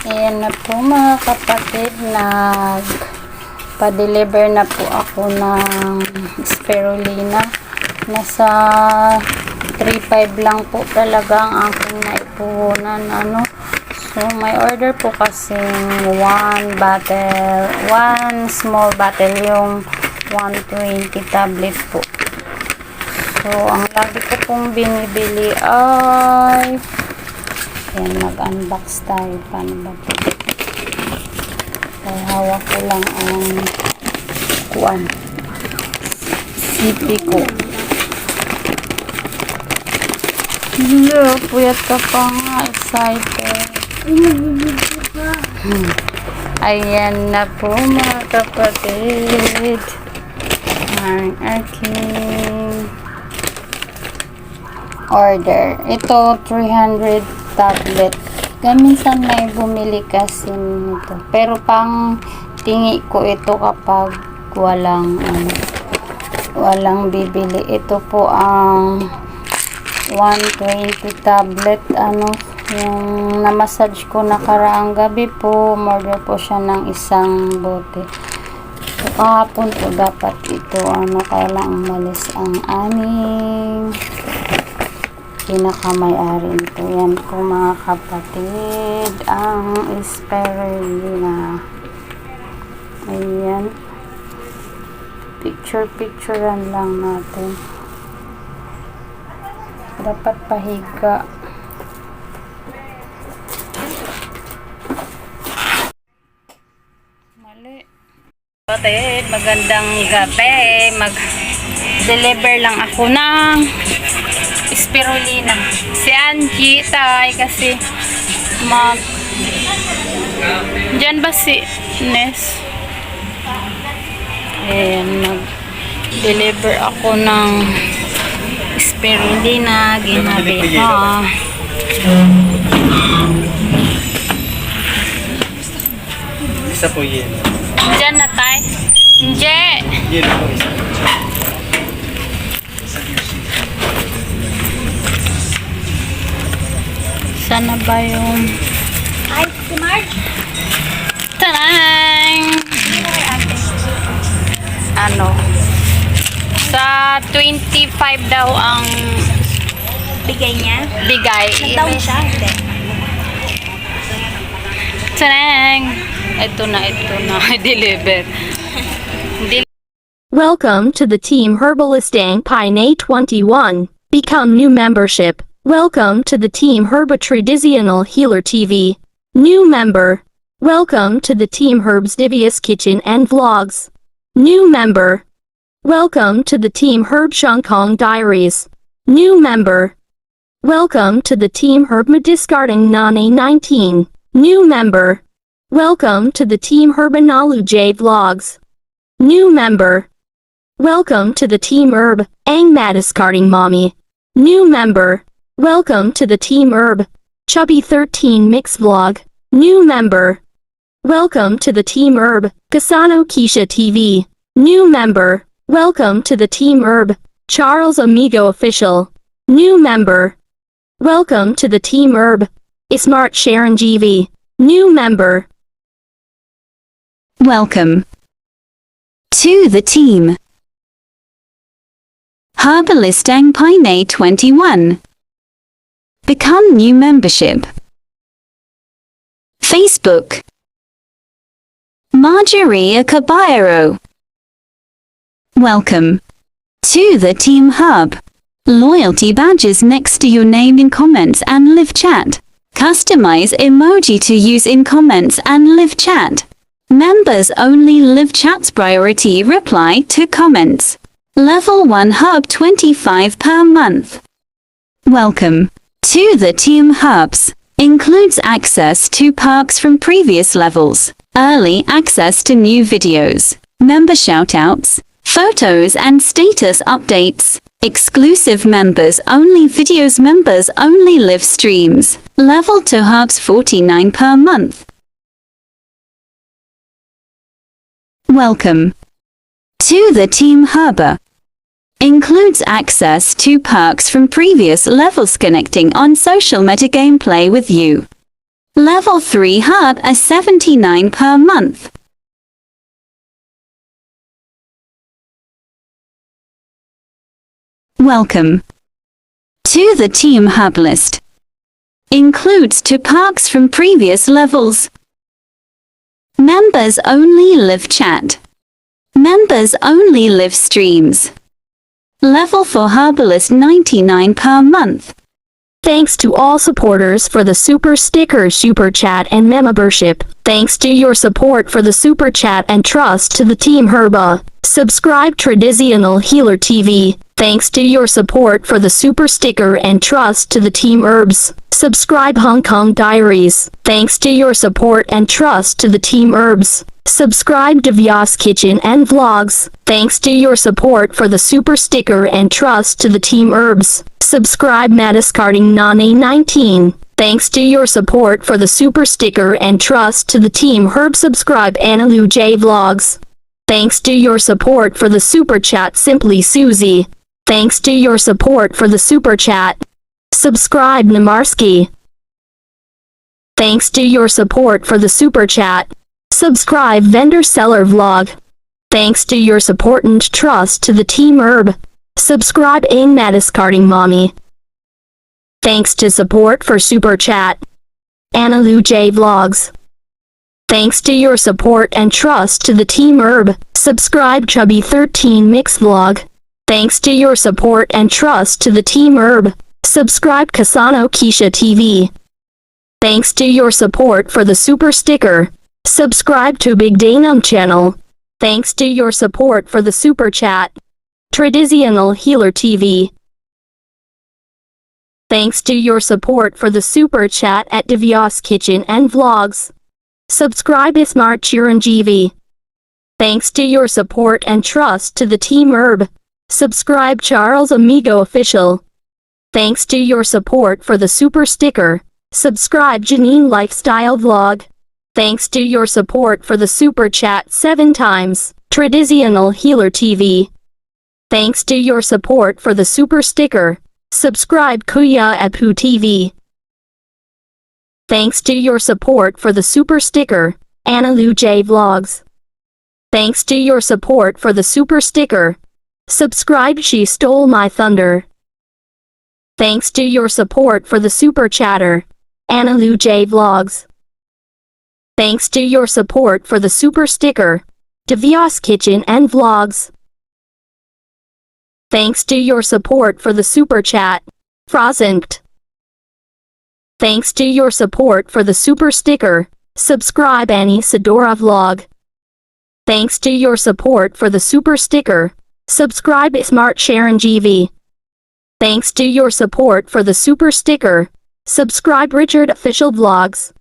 Ayan na po mga kapatid, nagpa-deliver na po ako ng spirulina. Nasa 3.5 lang po talaga ang aking naipuhunan. So may order po kasing 1 small bottle, yung 120 tablet po. So ang lagi ko pong binibili ay, ayan, mag-unbox tayo. Paano ba po? Ay, hawak ko lang ang CP ko. Puyat ka pa nga, excited. Ayan na po mga kapatid, ang aking order. Ito 300 tablet. Minsan may bumili kasi nito, pero pang tingi ko ito kapag walang bibili. Ito po ang 120 tablet, yung na-massage ko nakaraang gabi po, order po siya ng isang bote. So kahapon po dapat ito, kaya lang umalis ang aming pinakamay-ari nito. Yan po mga kapatid, ang spirulina. Ayan, picturean lang natin. Dapat pahiga. Mali. Kapatid, magandang gabi. Mag-deliver lang ako ng spirulina. Si Angie tay kasi dyan ba si Nes? Ayan, mag-deliver ako ng spirulina. Ginabi ha. Isa po yun. Dyan na tay. Nje. Yun po isa. Sana ba yung... Ay, si Marge. Tanang! Sa 25 daw ang Bigay niya? bigay. Nag-down siya? Hindi. Tanang! Ito na. Deliver. Welcome to the Team Herbalist Ang Pine 21. Become new membership. Welcome to the Team Herbatraditional Healer TV. New member. Welcome to the Team Herbs Divious Kitchen and Vlogs. New member. Welcome to the Team Herb Shangkong Diaries. New member. Welcome to the Team Herb Discarding Nani 19. New member. Welcome to the Team Herbanalu J Vlogs. New member. Welcome to the Team Herb Ang Discarding Mommy. New member. Welcome to the Team Herb Chubby 13 Mix Vlog. New member. Welcome to the Team Herb Kasano Keisha TV. New member. Welcome to the Team Herb Charles Amigo Official. New member. Welcome to the Team Herb Ismart Sharon GV. New member. Welcome to the team Herbalist Ang Pine 21. Become new membership. Facebook Marjorie Caballero. Welcome to the Team Hub. Loyalty badges next to your name in comments and live chat. Customize emoji to use in comments and live chat. Members only live chats, priority reply to comments. Level 1 Hub 25 per month. Welcome to the Team Hubs. Includes access to perks from previous levels, early access to new videos, member shoutouts, photos and status updates, exclusive members only videos, members only live streams. Level 2 Hubs 49 per month. Welcome to the Team Hub. Includes access to perks from previous levels, connecting on social meta gameplay with you. Level 3 hub at 79 per month. Welcome to the Team Hub list. Includes 2 perks from previous levels. Members only live chat. Members only live streams. Level 4 Herbalist 99 per month. Thanks to all supporters for the super sticker, super chat and membership. Thanks to your support for the super chat and trust to the Team Herba. Subscribe Traditional Healer TV. Thanks to your support for the super sticker and trust to the Team Herbs. Subscribe Hong Kong Diaries. Thanks to your support and trust to the Team Herbs. Subscribe Divya's Kitchen and Vlogs. Thanks to your support for the super sticker and trust to the Team Herbs. Subscribe Madiscarding Nane 19. Thanks to your support for the super sticker and trust to the Team Herb. Subscribe Analu J Vlogs. Thanks to your support for the super chat Simply Susie. Thanks to your support for the super chat. Subscribe Namarski. Thanks to your support for the super chat. Subscribe Vendor Seller Vlog. Thanks to your support and trust to the Team Herb. Subscribe Ain Madiscarding Mommy. Thanks to support for super chat. Analu J Vlogs. Thanks to your support and trust to the Team Herb. Subscribe Chubby 13 Mix Vlog. Thanks to your support and trust to the Team Herb. Subscribe Kasano Keisha TV. Thanks to your support for the super sticker. Subscribe to Big Danum channel. Thanks to your support for the super chat. Traditional Healer TV. Thanks to your support for the super chat at Divya's Kitchen and Vlogs. Subscribe Ismart Chiranjeevi. Thanks to your support and trust to the Team Herb. Subscribe Charles Amigo Official. Thanks to your support for the super sticker. Subscribe Janine Lifestyle Vlog. Thanks to your support for the super chat 7 times. Traditional Healer TV. Thanks to your support for the super sticker. Subscribe Kuya Apu TV. Thanks to your support for the super sticker. Analu J Vlogs. Thanks to your support for the super sticker. Subscribe She Stole My Thunder. Thanks to your support for the super chatter. Analu J Vlogs. Thanks to your support for the super sticker. Divya's Kitchen and Vlogs. Thanks to your support for the super chat. Frozenkt. Thanks to your support for the super sticker. Subscribe Annie Sedora Vlog. Thanks to your support for the super sticker. Subscribe Smart Sharon GV. Thanks to your support for the super sticker. Subscribe Richard Official Vlogs.